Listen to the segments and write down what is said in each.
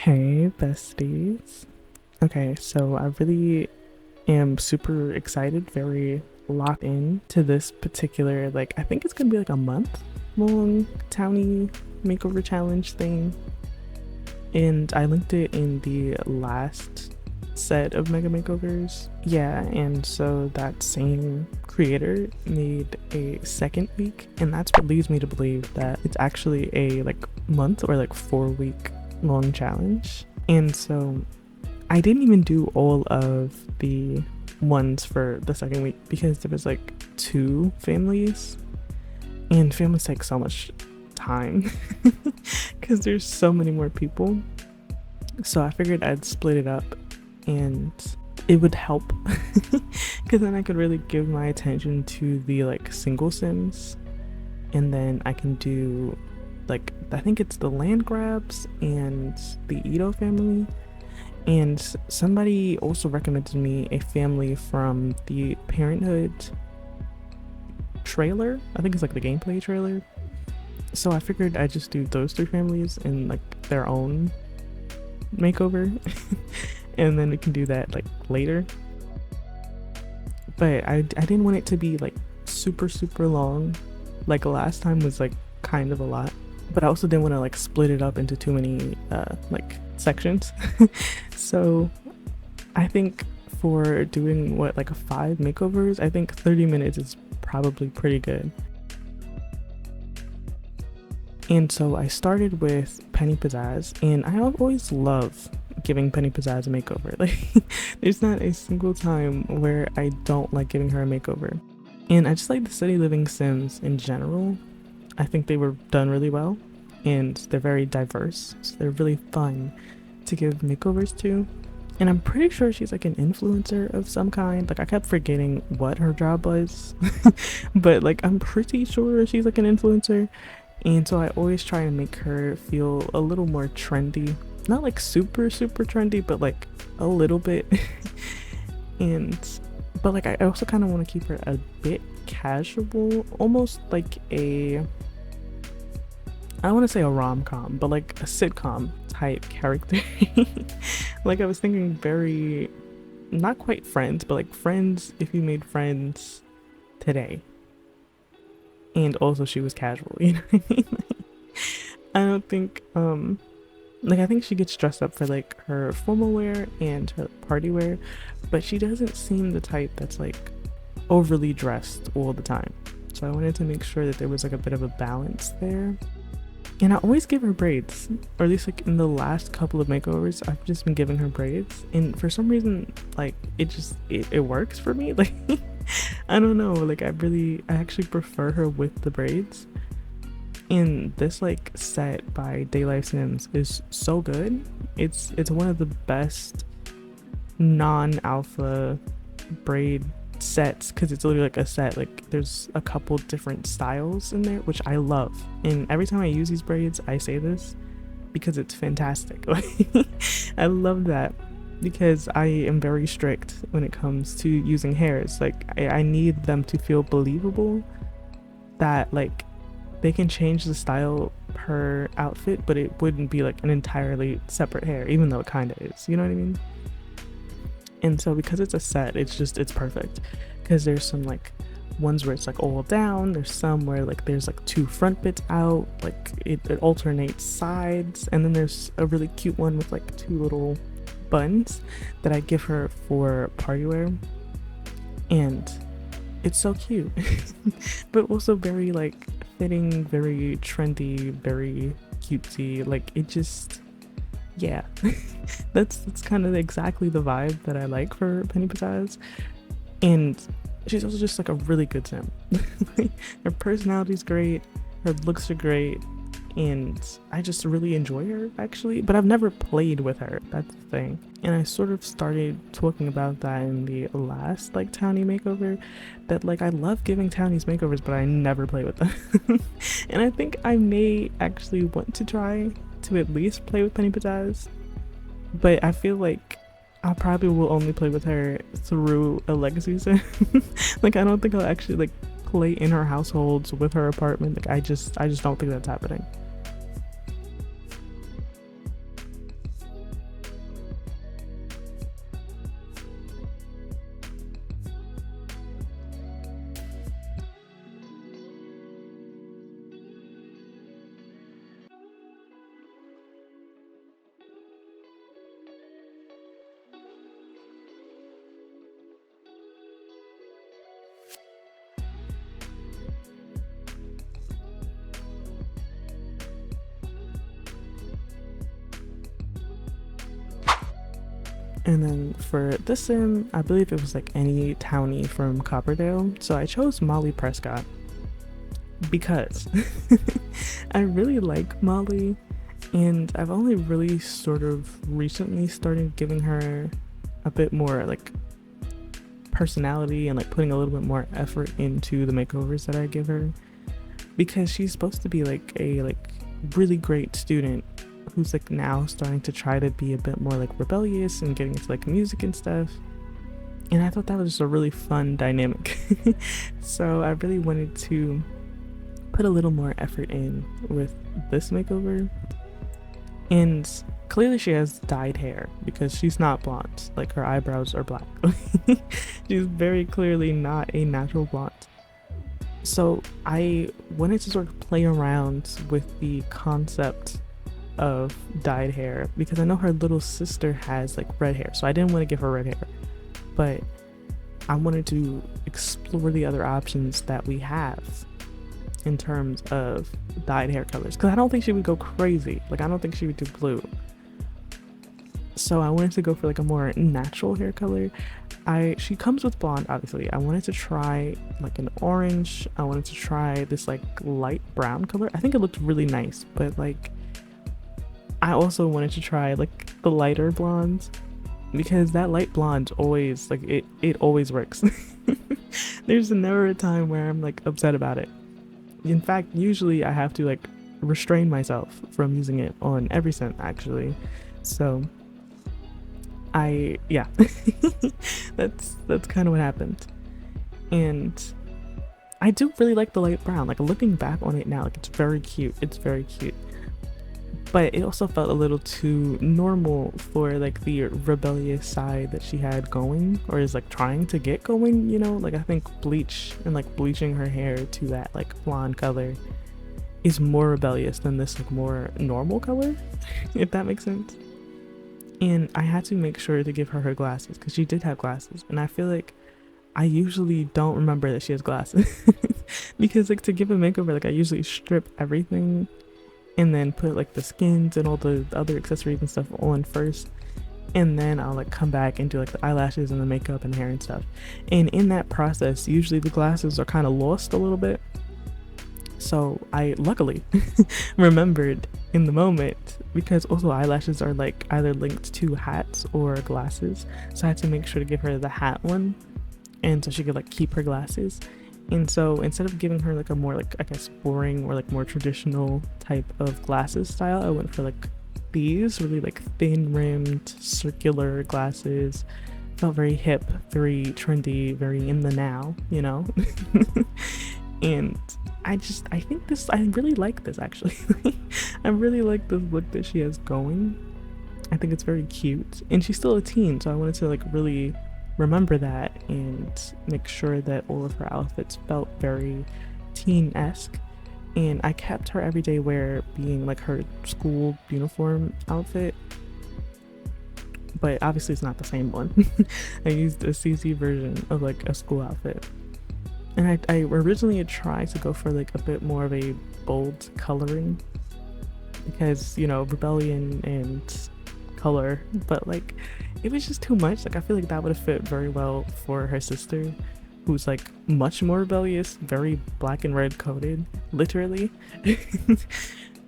Hey, besties. Okay, so I really am super excited, very locked in to this particular, like, I think it's gonna be like a month long townie makeover challenge thing. And I linked it in the last set of mega makeovers. Yeah, and so that same creator made a second week, and that's what leads me to believe that it's actually a like month or like 4 week long challenge. And so I didn't even do all of the ones for the second week because there was like two families, and families take so much time because there's so many more people. So I figured I'd split it up and it would help because then I could really give my attention to the like single sims, and then I can do like, I think it's the land grabs and the Ito family. And somebody also recommended me a family from the Parenthood trailer. I think it's like the gameplay trailer. So I figured I'd just do those three families in like their own makeover and then we can do that like later. But I didn't want it to be like super long. Like last time was like kind of a lot, but I also didn't want to like split it up into too many like sections. So I think for doing what, like 5 makeovers, I think 30 minutes is probably pretty good. And so I started with Penny Pizzazz, and I always love giving Penny Pizzazz a makeover. Like there's not a single time where I don't like giving her a makeover. And I just like the city living sims in general. I think they were done really well, and they're very diverse, so they're really fun to give makeovers to. And I'm pretty sure she's like an influencer of some kind. Like I kept forgetting what her job was but like I'm pretty sure she's like an influencer. And so I always try to make her feel a little more trendy, not like super trendy, but like a little bit. But like I also kind of want to keep her a bit casual, almost like a, I don't want to say a rom-com, but like a sitcom type character. Like I was thinking very, not quite Friends, but like Friends if you made Friends today. And also she was casual, you know what I mean? I don't think, like I think she gets dressed up for like her formal wear and her party wear, but she doesn't seem the type that's like overly dressed all the time. So I wanted to make sure that there was like a bit of a balance there. And I always give her braids, or at least like in the last couple of makeovers I've just been giving her braids, and for some reason like it works for me. Like I don't know, like I actually prefer her with the braids. And this like set by Daylife Sims is so good. It's one of the best non-alpha braid sets because it's literally like a set. Like there's a couple different styles in there, which I love, and every time I use these braids I say this because it's fantastic. Like I love that because I am very strict when it comes to using hairs. Like I need them to feel believable, that like they can change the style per outfit but it wouldn't be like an entirely separate hair, even though it kind of is, you know what I mean? And so because it's a set, it's perfect, because there's some like ones where it's like all down, there's some where like there's like 2 front bits out, like it alternates sides, and then there's a really cute one with like 2 little buns that I give her for party wear, and it's so cute but also very like fitting, very trendy, very cutesy. Like it just, yeah. that's kind of exactly the vibe that I like for Penny Pizzazz. And she's also just like a really good sim. Her personality's great, her looks are great, and I just really enjoy her actually. But I've never played with her, that's the thing. And I sort of started talking about that in the last like townie makeover, that like I love giving townies makeovers but I never play with them. And I think I may actually want to try to at least play with Penny Pizzazz, but I feel like I probably will only play with her through a legacy sim. Like I don't think I'll actually like play in her households with her apartment. Like I just don't think that's happening. And then for this sim, I believe it was like any townie from Copperdale. So I chose Molly Prescott because I really like Molly, and I've only really sort of recently started giving her a bit more like personality and like putting a little bit more effort into the makeovers that I give her, because she's supposed to be like a really great student who's like now starting to try to be a bit more like rebellious and getting into like music and stuff. And I thought that was just a really fun dynamic. So I really wanted to put a little more effort in with this makeover. And clearly she has dyed hair because she's not blonde. Like, her eyebrows are black. She's very clearly not a natural blonde. So I wanted to sort of play around with the concept of dyed hair because I know her little sister has like red hair, so I didn't want to give her red hair, but I wanted to explore the other options that we have in terms of dyed hair colors, because I don't think she would go crazy. Like, I don't think she would do blue, so I wanted to go for like a more natural hair color. She comes with blonde, obviously. I wanted to try like an orange. I wanted to try this like light brown color. I think it looked really nice, but like I also wanted to try like the lighter blonde, because that light blonde always like it always works. There's never a time where I'm like upset about it. In fact, usually I have to like restrain myself from using it on every scent actually. So yeah. that's kind of what happened. And I do really like the light brown. Like, looking back on it now, like, it's very cute. It's very cute. But it also felt a little too normal for like the rebellious side that she had going, or is like trying to get going, you know? Like, I think bleach and like bleaching her hair to that like blonde color is more rebellious than this like more normal color, if that makes sense. And I had to make sure to give her her glasses because she did have glasses, and I feel like I usually don't remember that she has glasses. Because like to give a makeover, like I usually strip everything and then put like the skins and all the other accessories and stuff on first, and then I'll like come back and do like the eyelashes and the makeup and hair and stuff. And in that process, usually the glasses are kind of lost a little bit, so I luckily remembered in the moment, because also eyelashes are like either linked to hats or glasses, so I had to make sure to give her the hat one, and so she could like keep her glasses. And so instead of giving her like a more like, I guess, boring or like more traditional type of glasses style, I went for like these really like thin rimmed circular glasses. Felt very hip, very trendy, very in the now, you know? And I really like this actually. I really like the look that she has going. I think it's very cute, and she's still a teen, so I wanted to like really remember that and make sure that all of her outfits felt very teen-esque. And I kept her everyday wear being like her school uniform outfit, but obviously it's not the same one. I used a CC version of like a school outfit, and I originally had tried to go for like a bit more of a bold coloring because, you know, rebellion and color, but like it was just too much. Like, I feel like that would have fit very well for her sister, who's like much more rebellious, very black and red coded, literally.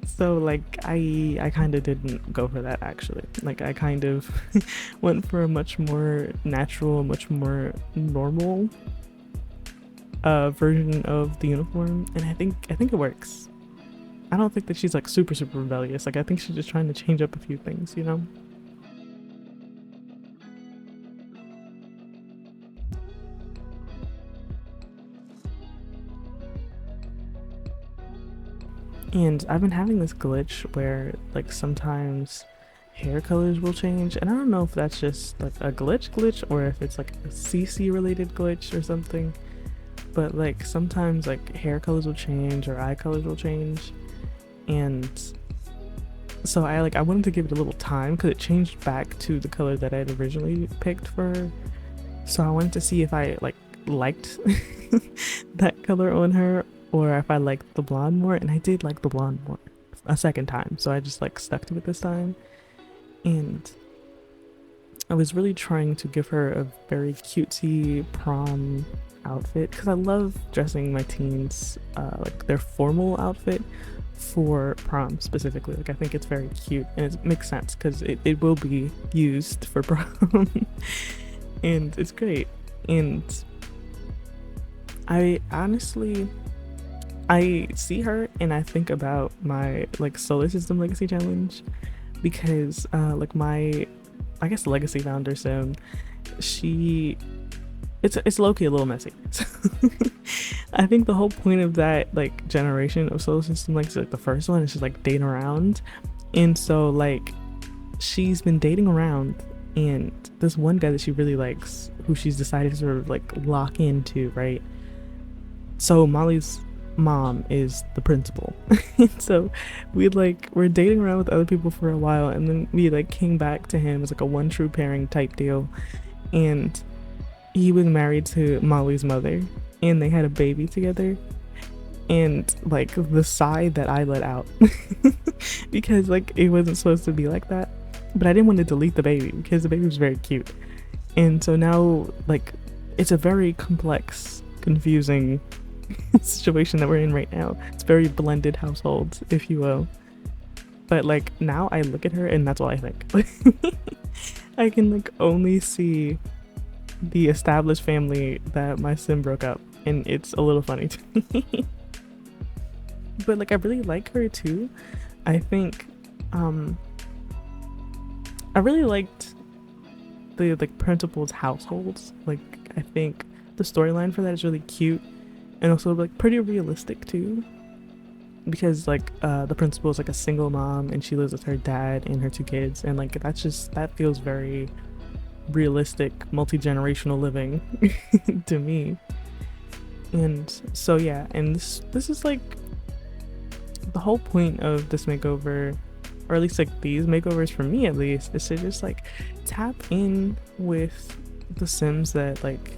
So like I kind of didn't go for that actually. Like, I kind of went for a much more natural, much more normal version of the uniform, and I think it works. I don't think that she's like super rebellious. Like, I think she's just trying to change up a few things, you know? And I've been having this glitch where like sometimes hair colors will change, and I don't know if that's just like a glitch or if it's like a CC related glitch or something, but like sometimes like hair colors will change or eye colors will change. And so I wanted to give it a little time because it changed back to the color that I had originally picked for her. So I wanted to see if I like liked that color on her, or if I liked the blonde more, and I did like the blonde more a second time, so I just like stuck to it this time. And I was really trying to give her a very cutesy prom outfit because I love dressing my teens like their formal outfit for prom specifically. Like I think it's very cute and it makes sense because it will be used for prom and it's great. And I honestly, I see her and I think about my like solar system legacy challenge because like my, I guess, legacy founder sim, she, it's low-key a little messy. So I think the whole point of that like generation of solar system legacy, like the first one, is just like dating around. And so like she's been dating around, and this one guy that she really likes, who she's decided to sort of like lock into, right? So Molly's mom is the principal. So we're dating around with other people for a while, and then we like came back to him as like a one true pairing type deal. And he was married to Molly's mother and they had a baby together. And like the sigh that I let out because like it wasn't supposed to be like that, but I didn't want to delete the baby because the baby was very cute. And so now like it's a very complex, confusing situation that we're in right now. It's very blended households, if you will. But like now I look at her and that's all I think. I can like only see the established family that my sim broke up, and it's a little funny to me. But like I really like her too. I think I really liked the like principal's households. Like I think the storyline for that is really cute and also like pretty realistic too, because like the principal is like a single mom and she lives with her dad and her two kids, and like that feels very realistic, multi-generational living to me. And so yeah, and this is like the whole point of this makeover, or at least like these makeovers for me at least, is to just like tap in with the sims that like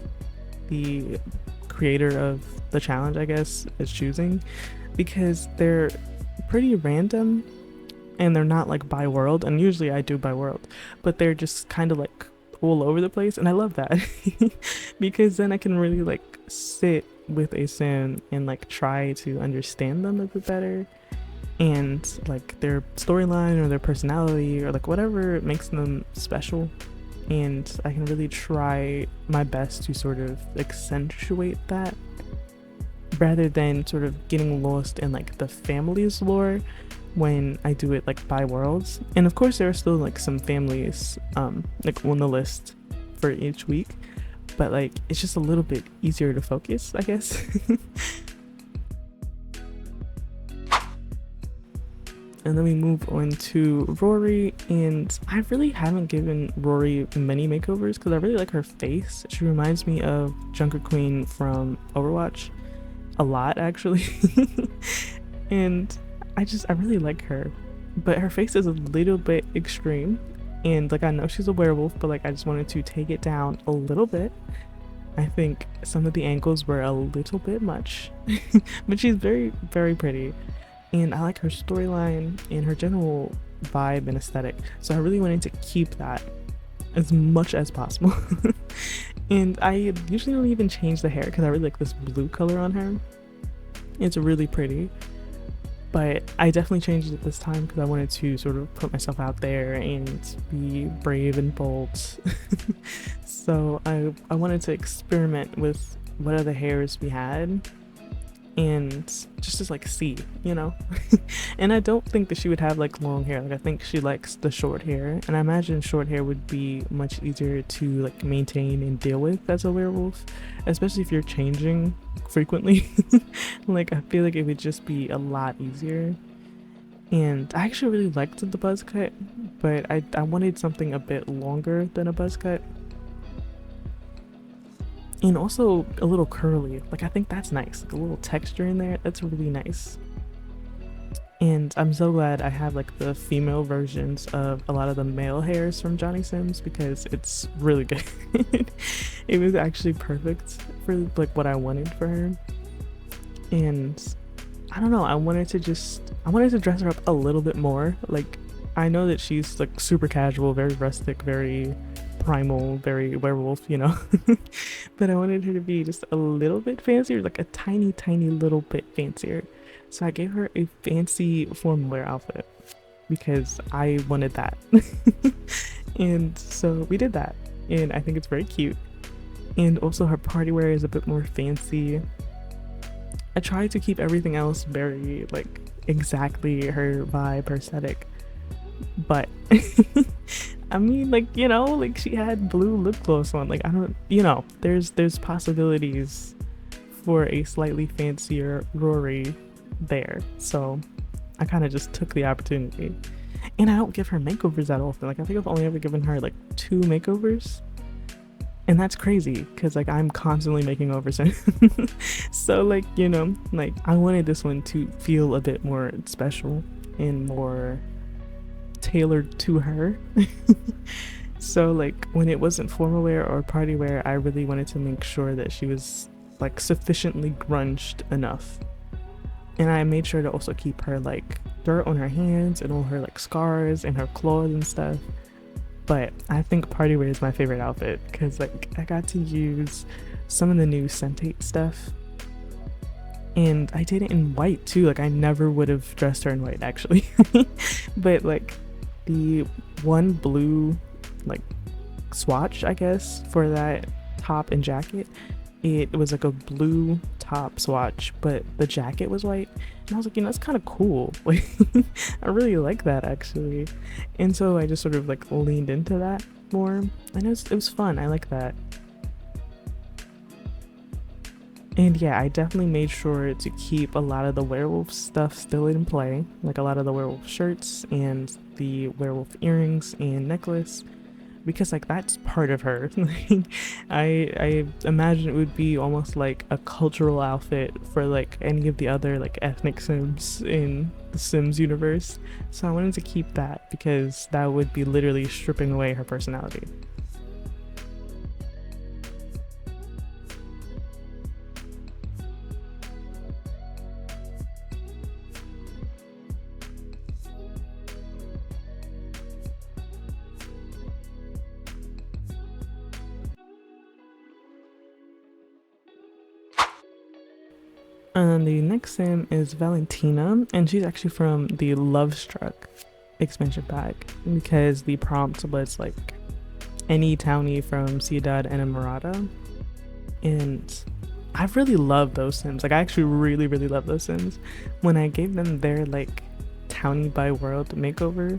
the creator of the challenge, I guess, is choosing, because they're pretty random and they're not like by world, and usually I do by world, but they're just kind of like all over the place, and I love that because then I can really like sit with a sim and like try to understand them a bit better, and like their storyline or their personality or like whatever makes them special, and I can really try my best to sort of accentuate that rather than sort of getting lost in like the family's lore when I do it like by worlds. And of course there are still like some families like on the list for each week, but like it's just a little bit easier to focus, I guess. And then we move on to Rory, and I really haven't given Rory many makeovers because I really like her face. She reminds me of Junker Queen from Overwatch a lot, actually. And I really like her, but her face is a little bit extreme, and like I know she's a werewolf, but like I just wanted to take it down a little bit. I think some of the angles were a little bit much, but she's very, very pretty. And I like her storyline and her general vibe and aesthetic, so I really wanted to keep that as much as possible. And I usually don't even change the hair because I really like this blue color on her. It's really pretty, but I definitely changed it this time because I wanted to sort of put myself out there and be brave and bold. So I wanted to experiment with what other hairs we had and just to like see, you know. And I don't think that she would have like long hair. Like I think she likes the short hair, and I imagine short hair would be much easier to like maintain and deal with as a werewolf, especially if you're changing frequently. Like I feel like it would just be a lot easier. And I actually really liked the buzz cut, but I wanted something a bit longer than a buzz cut. And also a little curly. Like I think that's nice, like a little texture in there, that's really nice. And I'm so glad I have like the female versions of a lot of the male hairs from Johnny Sims because it's really good. It was actually perfect for like what I wanted for her. And I don't know, I wanted to dress her up a little bit more. Like I know that she's like super casual, very rustic, very primal, very werewolf, you know. But I wanted her to be just a little bit fancier, like a tiny, tiny little bit fancier. So I gave her a fancy formal wear outfit because I wanted that. And so we did that, and I think it's very cute. And also her party wear is a bit more fancy. I tried to keep everything else very like exactly her vibe, her aesthetic, but I mean, like, you know, like she had blue lip gloss on. Like, I don't, you know, there's possibilities for a slightly fancier Rory there. So I kind of just took the opportunity. And I don't give her makeovers that often. Like, I think I've only ever given her like 2 makeovers. And that's crazy because like I'm constantly making overs. So like, you know, like I wanted this one to feel a bit more special and more tailored to her. So like when it wasn't formal wear or party wear, I really wanted to make sure that she was like sufficiently grunged enough. And I made sure to also keep her like dirt on her hands and all her like scars and her claws and stuff. But I think party wear is my favorite outfit because like I got to use some of the new scentate stuff, and I did it in white too. Like I never would have dressed her in white actually. But like the one blue like swatch, I guess, for that top and jacket, it was like a blue top swatch, but the jacket was white. And I was like, you know, that's kind of cool. Like, I really like that actually. And so I just sort of like leaned into that more. And it was fun. I like that. And yeah, I definitely made sure to keep a lot of the werewolf stuff still in play. Like a lot of the werewolf shirts and the werewolf earrings and necklace. Because like that's part of her. I imagine it would be almost like a cultural outfit for like any of the other like ethnic Sims in the Sims universe. So I wanted to keep that because that would be literally stripping away her personality. The next sim is Valentina, and she's actually from the Lovestruck expansion pack because the prompt was like any townie from Ciudad Enamorada, and I really love those sims. Like I actually really love those sims. When I gave them their like townie by world makeover,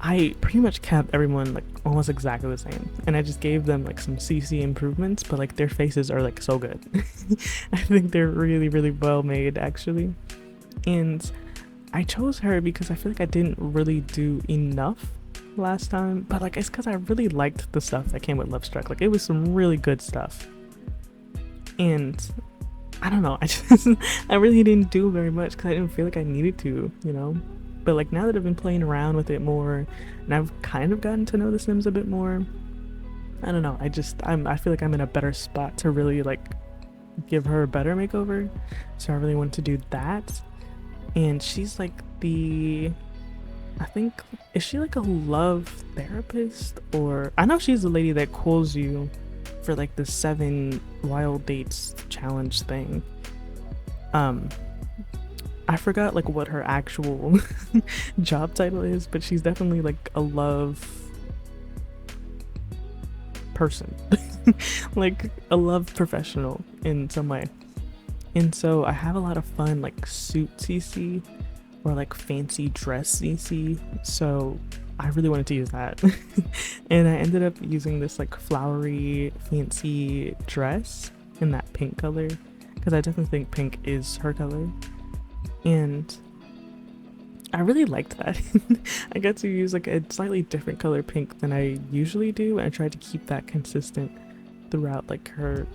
I pretty much kept everyone like almost exactly the same, and I just gave them like some CC improvements, but like their faces are like so good. I think they're really well made actually. And I chose her because I feel like I didn't really do enough last time, but like it's because I really liked the stuff that came with Lovestruck. Like it was some really good stuff, and I don't know, I really didn't do very much because I didn't feel like I needed to, you know. But like now that I've been playing around with it more and I've kind of gotten to know the Sims a bit more, I don't know, I feel like I'm in a better spot to really like give her a better makeover. So I really want to do that. And she's like I think, is she like a love therapist? Or I know she's the lady that calls you for like the 7 wild dates challenge thing. I forgot like what her actual job title is, but she's definitely like a love person. Like a love professional in some way. And so I have a lot of fun like suit CC or like fancy dress CC, so I really wanted to use that. And I ended up using this like flowery fancy dress in that pink color because I definitely think pink is her color. And I really liked that. I got to use like a slightly different color pink than I usually do, and I tried to keep that consistent throughout like her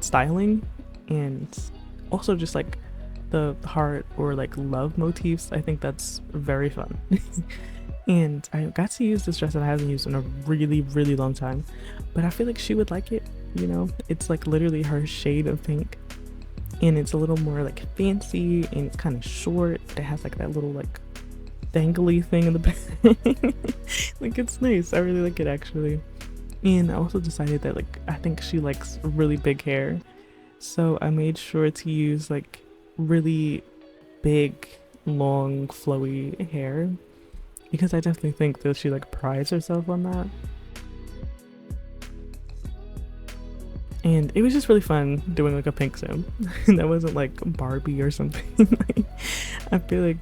styling, and also just like the heart or like love motifs. I think that's very fun. And I got to use this dress that I haven't used in a really long time, but I feel like she would like it, you know. It's like literally her shade of pink, and it's a little more like fancy and it's kind of short. It has like that little like dangly thing in the back. Like it's nice. I really like it actually. And I also decided that like I think she likes really big hair, so I made sure to use like really big, long, flowy hair because I definitely think that she like prides herself on that. And it was just really fun doing like a pink sim that wasn't like Barbie or something. I feel like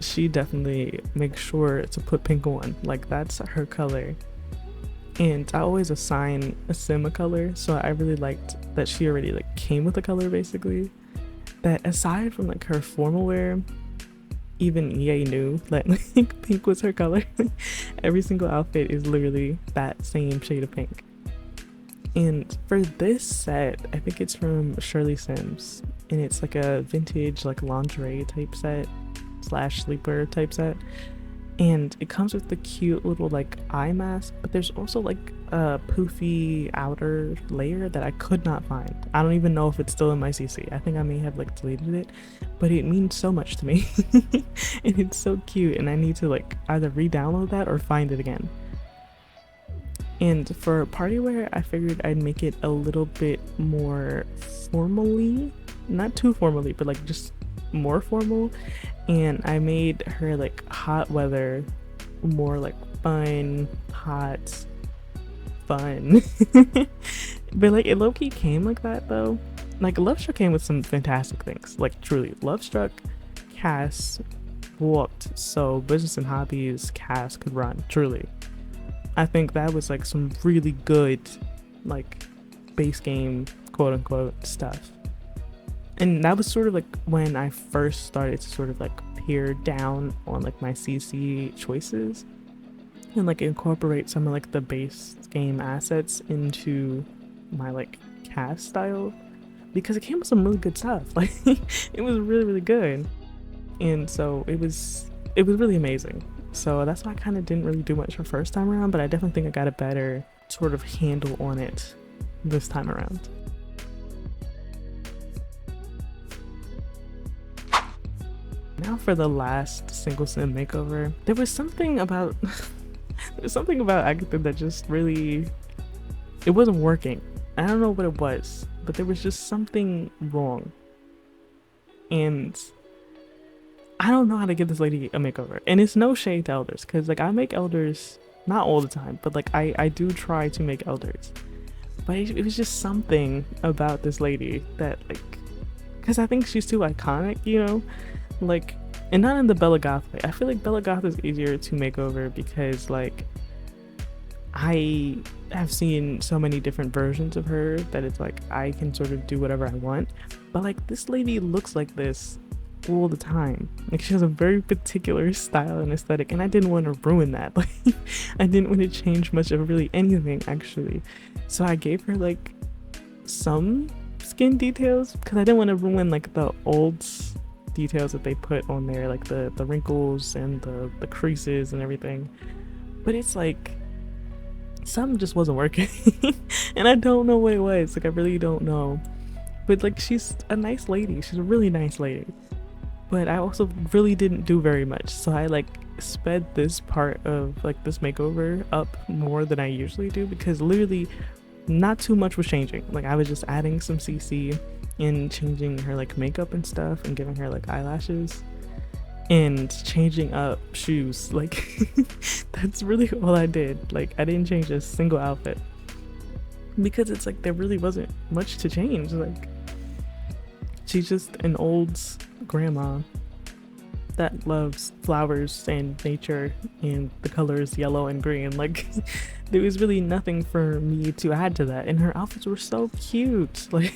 she definitely makes sure to put pink on, like that's her color. And I always assign a sim a color, so I really liked that she already like came with a color basically. That aside from like her formal wear, even EA knew that like pink was her color. Every single outfit is literally that same shade of pink. And for this set, I think it's from Shirley Sims, and it's like a vintage like lingerie type set slash sleeper type set. And it comes with the cute little like eye mask, but there's also like a poofy outer layer that I could not find. I don't even know if it's still in my CC. I think I may have like deleted it, but it means so much to me. And it's so cute, and I need to like either re-download that or find it again. And for party wear, I figured I'd make it a little bit more formally, not too formally, but like just more formal. And I made her like hot weather more like fun, hot, fun. But like it low-key came like that though. Like Love Struck came with some fantastic things, like truly. Love Struck, Cass whooped so business and hobbies Cass could run, truly. I think that was like some really good like base game quote unquote stuff. And that was sort of like when I first started to sort of like peer down on like my CC choices and like incorporate some of like the base game assets into my like cast style, because it came with some really good stuff. Like it was really good, and so it was really amazing. So that's why I kind of didn't really do much for first time around, but I definitely think I got a better sort of handle on it this time around. Now for the last single sim makeover. There was something about Agatha that just really, it wasn't working. I don't know what it was, but there was just something wrong. And I don't know how to give this lady a makeover. And it's no shade to elders, because like I make elders not all the time, but like I do try to make elders. But it was just something about this lady that like, because I think she's too iconic, you know? Like, and not in the Bella Goth way. I feel like Bella Goth is easier to make over because like I have seen so many different versions of her that it's like I can sort of do whatever I want. But like this lady looks like this all the time. Like she has a very particular style and aesthetic, and I didn't want to ruin that. Like I didn't want to change much of really anything actually. So I gave her like some skin details because I didn't want to ruin like the old details that they put on there, like the wrinkles and the creases and everything. But it's like something just wasn't working. And I don't know what it was. Like I really don't know. But like she's a nice lady. She's a really nice lady. But I also really didn't do very much. So I like sped this part of like this makeover up more than I usually do, because literally not too much was changing. Like I was just adding some CC and changing her like makeup and stuff and giving her like eyelashes and changing up shoes. Like that's really all I did. Like I didn't change a single outfit because it's like there really wasn't much to change. Like she's just an old grandma that loves flowers and nature and the colors yellow and green. Like there was really nothing for me to add to that, and her outfits were so cute. Like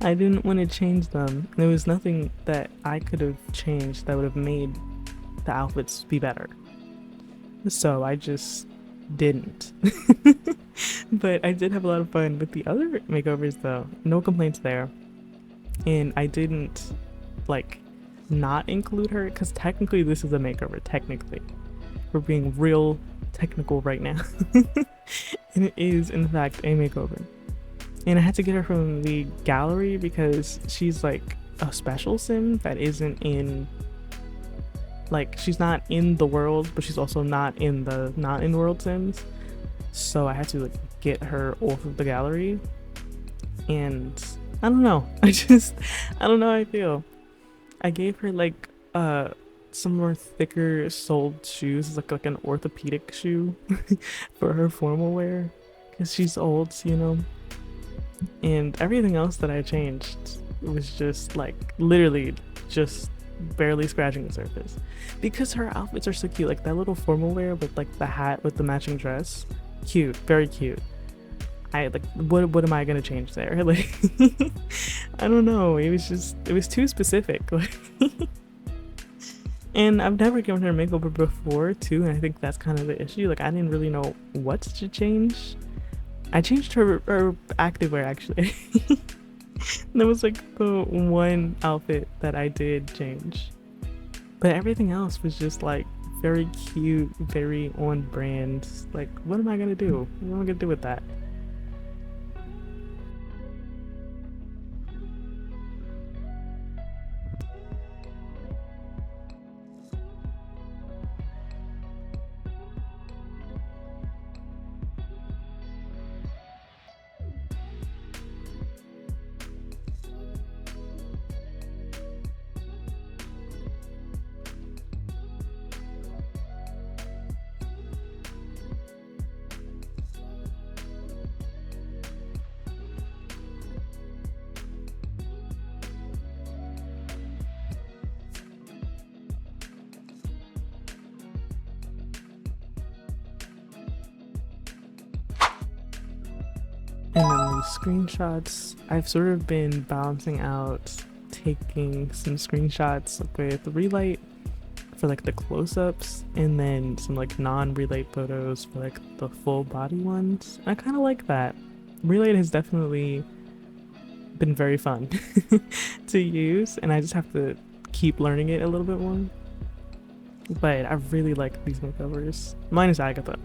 I didn't want to change them. There was nothing that I could have changed that would have made the outfits be better, so I just didn't. But I did have a lot of fun with the other makeovers though, no complaints there. And I didn't like not include her because technically this is a makeover. Technically we're being real technical right now. And it is in fact a makeover, and I had to get her from the gallery because she's like a special sim that isn't in, like she's not in the world, but she's also not in world sims. So I had to like get her off of the gallery. And I don't know. I don't know how I feel. I gave her like some more thicker soled shoes, like an orthopedic shoe for her formal wear, because she's old, you know. And everything else that I changed was just like literally just barely scratching the surface, because her outfits are so cute, like that little formal wear with like the hat with the matching dress, cute, very cute. I like, what am I gonna change there? Like I don't know, it was too specific. Like and I've never given her a makeover before too, and I think that's kind of the issue. Like I didn't really know what to change. I changed her activewear actually. That was like the one outfit that I did change, but everything else was just like very cute, very on brand. Like what am I gonna do? What am I gonna do with that? And then these screenshots, I've sort of been balancing out taking some screenshots with relight for like the close-ups, and then some like non-relight photos for like the full body ones. I kind of like that. Relight has definitely been very fun to use, and I just have to keep learning it a little bit more. But I really like these makeovers. Minus Agatha.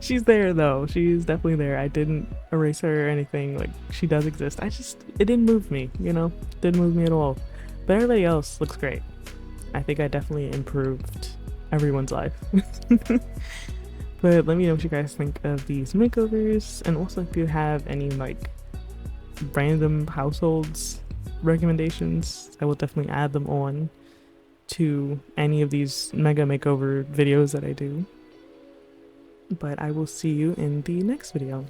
She's there though. She's definitely there. I didn't erase her or anything. Like, she does exist. It didn't move me, you know? Didn't move me at all. But everybody else looks great. I think I definitely improved everyone's life. But let me know what you guys think of these makeovers, and also if you have any like random households recommendations, I will definitely add them on to any of these mega makeover videos that I do. But I will see you in the next video.